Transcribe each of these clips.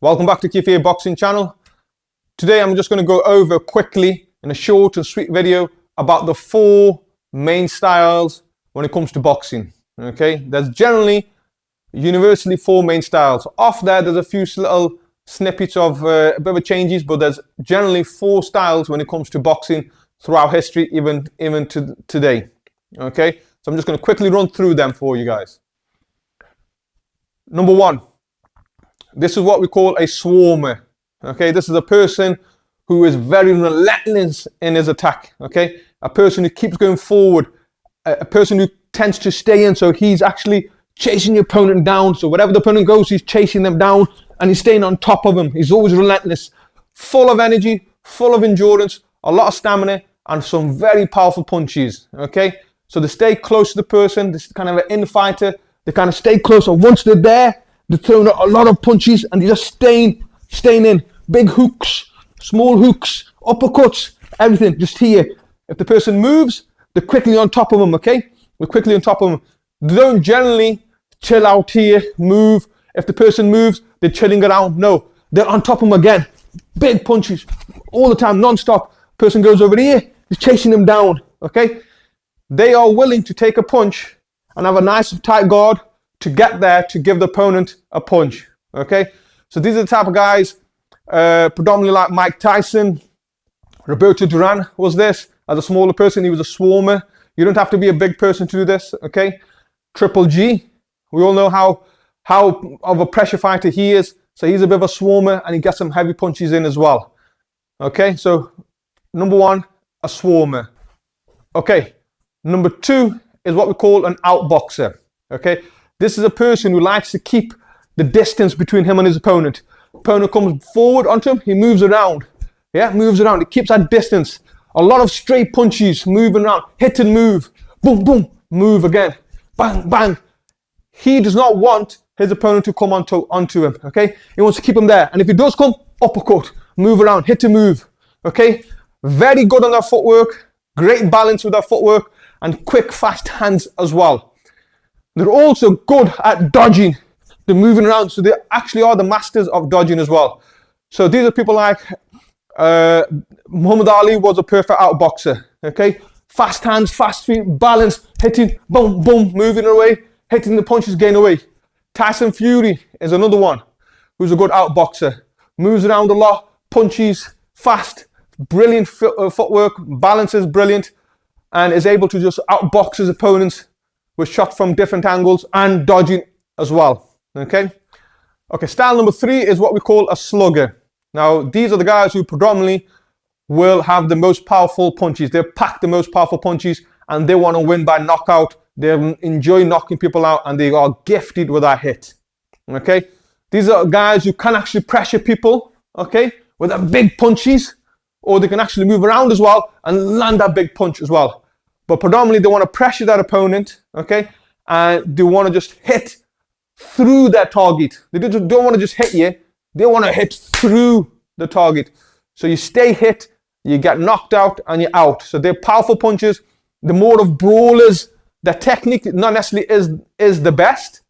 Welcome back to Kife Boxing channel. Today I'm just going to go over quickly in a short and sweet video about the 4 main styles when it comes to boxing. Okay, there's generally universally 4 main styles. Off there's a few little snippets of a bit of changes, but there's generally 4 styles when it comes to boxing throughout history, even to today. Okay, so I'm just going to quickly run through them for you guys. Number 1, this is what we call a swarmer. Okay, this is a person who is very relentless in his attack. Okay, a person who keeps going forward, a person who tends to stay in, so he's actually chasing your opponent down. So wherever the opponent goes, he's chasing them down and he's staying on top of them. He's always relentless, full of energy, full of endurance, a lot of stamina, and some very powerful punches. Okay, so they stay close to the person. This is kind of an infighter. They kind of stay close, and once they're there, they're throwing out a lot of punches and they're just staying in. Big hooks, small hooks, uppercuts, everything just here. If the person moves, they're quickly on top of them. Okay, we're quickly on top of them. They don't generally chill out here, move. If the person moves, they're chilling around. No, they're on top of them again. Big punches all the time, non-stop. Person goes over here, he's chasing them down. Okay, they are willing to take a punch and have a nice tight guard to get there to give the opponent a punch. Okay, so these are the type of guys, predominantly like Mike Tyson. Roberto Duran was this. As a smaller person, he was a swarmer. You don't have to be a big person to do this. Okay, Triple G, we all know how of a pressure fighter he is. So he's a bit of a swarmer and he gets some heavy punches in as well. Okay, so number 1, a swarmer. Okay, number 2 is what we call an outboxer. Okay, this is a person who likes to keep the distance between him and his opponent. Opponent comes forward onto him, he moves around. Yeah, moves around. He keeps that distance. A lot of straight punches, moving around, hit and move, boom, boom, move again, bang, bang. He does not want his opponent to come onto him. Okay, he wants to keep him there. And if he does come, uppercut, move around, hit and move. Okay, very good on their footwork, great balance with their footwork, and quick, fast hands as well. They're also good at dodging. They're moving around, so they actually are the masters of dodging as well. So these are people like Muhammad Ali was a perfect outboxer. Okay, fast hands, fast feet, balance, hitting, boom, boom, moving away, hitting the punches, getting away. Tyson Fury is another one who's a good outboxer. Moves around a lot, punches, fast, brilliant footwork, balance is brilliant, and is able to just outbox his opponents with shots from different angles and dodging as well. Okay, style number 3 is what we call a slugger. Now, these are the guys who predominantly will have the most powerful punches. They pack the most powerful punches and they want to win by knockout. They enjoy knocking people out and they are gifted with that hit. Okay, these are guys who can actually pressure people, okay, with their big punches, or they can actually move around as well and land that big punch as well. But predominantly they want to pressure that opponent, okay, and they want to just hit through their target. They don't want to just hit you, they want to hit through the target. So you stay hit, you get knocked out, and you're out. So they're powerful punches. The more of brawlers, their technique not necessarily is the best,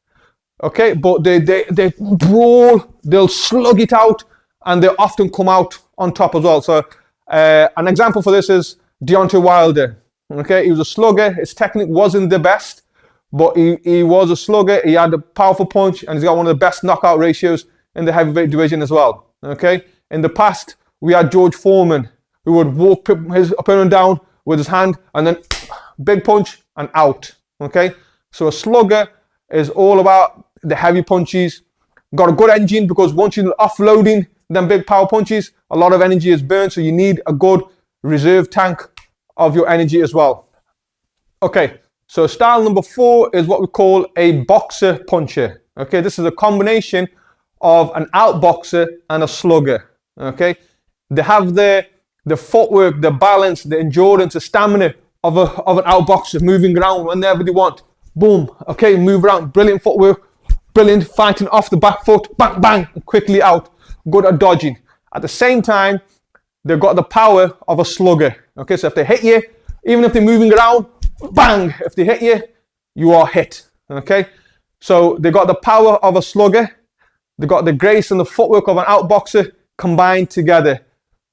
okay, but they brawl, they'll slug it out, and they often come out on top as well. So an example for this is Deontay Wilder. Okay, he was a slugger. His technique wasn't the best, but he was a slugger. He had a powerful punch, and he's got one of the best knockout ratios in the heavyweight division as well. Okay, in the past, we had George Foreman, who would walk his opponent down with his hand, and then big punch and out. Okay, so a slugger is all about the heavy punches. Got a good engine, because once you're offloading them big power punches, a lot of energy is burned, so you need a good reserve tank of your energy as well. Okay, so style number 4 is what we call a boxer puncher. Okay, this is a combination of an outboxer and a slugger. Okay, they have the footwork, the balance, the endurance, the stamina of an outboxer, moving around whenever they want. Boom, okay, move around, brilliant footwork, brilliant fighting off the back foot, bang, bang, quickly out, good at dodging. At the same time, they've got the power of a slugger. Okay, so if they hit you, even if they're moving around, bang, if they hit you, you are hit. Okay, so they've got the power of a slugger. They've got the grace and the footwork of an outboxer combined together.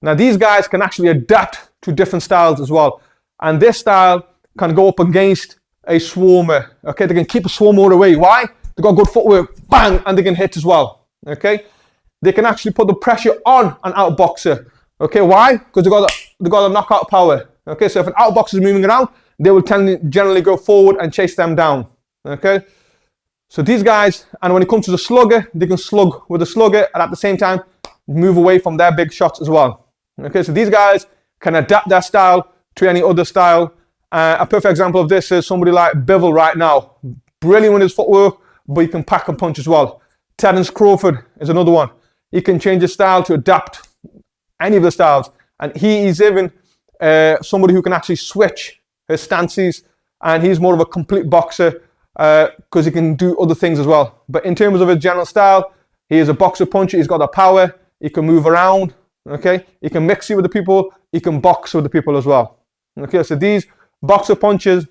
Now these guys can actually adapt to different styles as well. And this style can go up against a swarmer. Okay, they can keep a swarmer away. Why? They've got good footwork, bang, and they can hit as well. Okay, they can actually put the pressure on an outboxer. Okay, why? Because they've got a knockout power. Okay, so if an outboxer is moving around, they will generally go forward and chase them down. Okay, so these guys, and when it comes to the slugger, they can slug with the slugger and at the same time move away from their big shots as well. Okay, so these guys can adapt their style to any other style. A perfect example of this is somebody like Bivol right now. Brilliant with his footwork, but he can pack and punch as well. Terence Crawford is another one. He can change his style to adapt any of the styles. And he is even somebody who can actually switch his stances. And he's more of a complete boxer because he can do other things as well. But in terms of his general style, he is a boxer puncher. He's got the power. He can move around. Okay, he can mix it with the people. He can box with the people as well. Okay, so these boxer punchers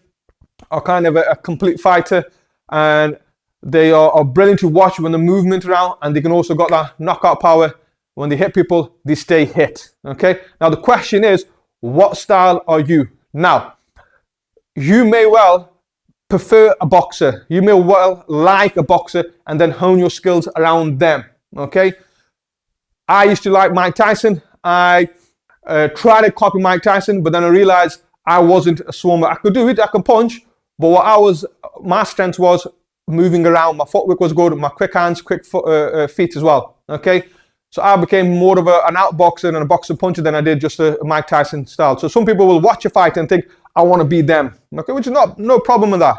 are kind of a complete fighter, and they are brilliant to watch when they're movement around, and they can also got that knockout power. When they hit people, they stay hit. Okay, now the question is, what style are you? Now, you may well prefer a boxer. You may well like a boxer and then hone your skills around them. Okay, I used to like Mike Tyson. I tried to copy Mike Tyson, but then I realized I wasn't a swarmer. I could do it, I can punch, but my strength was moving around. My footwork was good, my quick hands, quick feet as well. Okay, so I became more of an outboxer and a boxer puncher than I did just a Mike Tyson style. So some people will watch a fight and think, I want to be them. Okay, which is no problem with that.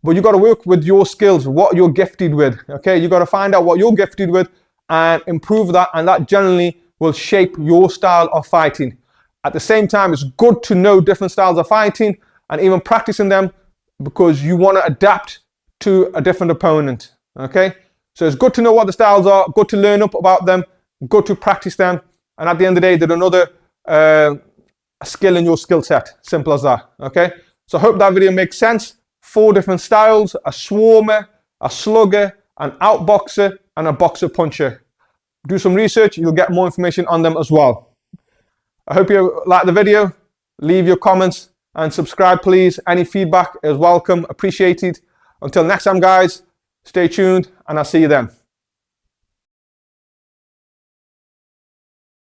But you got to work with your skills, what you're gifted with. Okay, you got to find out what you're gifted with and improve that, and that generally will shape your style of fighting. At the same time, it's good to know different styles of fighting and even practicing them because you want to adapt to a different opponent. Okay, so it's good to know what the styles are, good to learn up about them, good to practice them, and at the end of the day, they're another skill in your skill set. Simple as that. Okay, so I hope that video makes sense. 4 different styles: a swarmer, a slugger, an outboxer, and a boxer puncher. Do some research, you'll get more information on them as well. I hope you like the video. Leave your comments and subscribe, please. Any feedback is welcome, appreciated. Until next time, guys, stay tuned, and I'll see you then.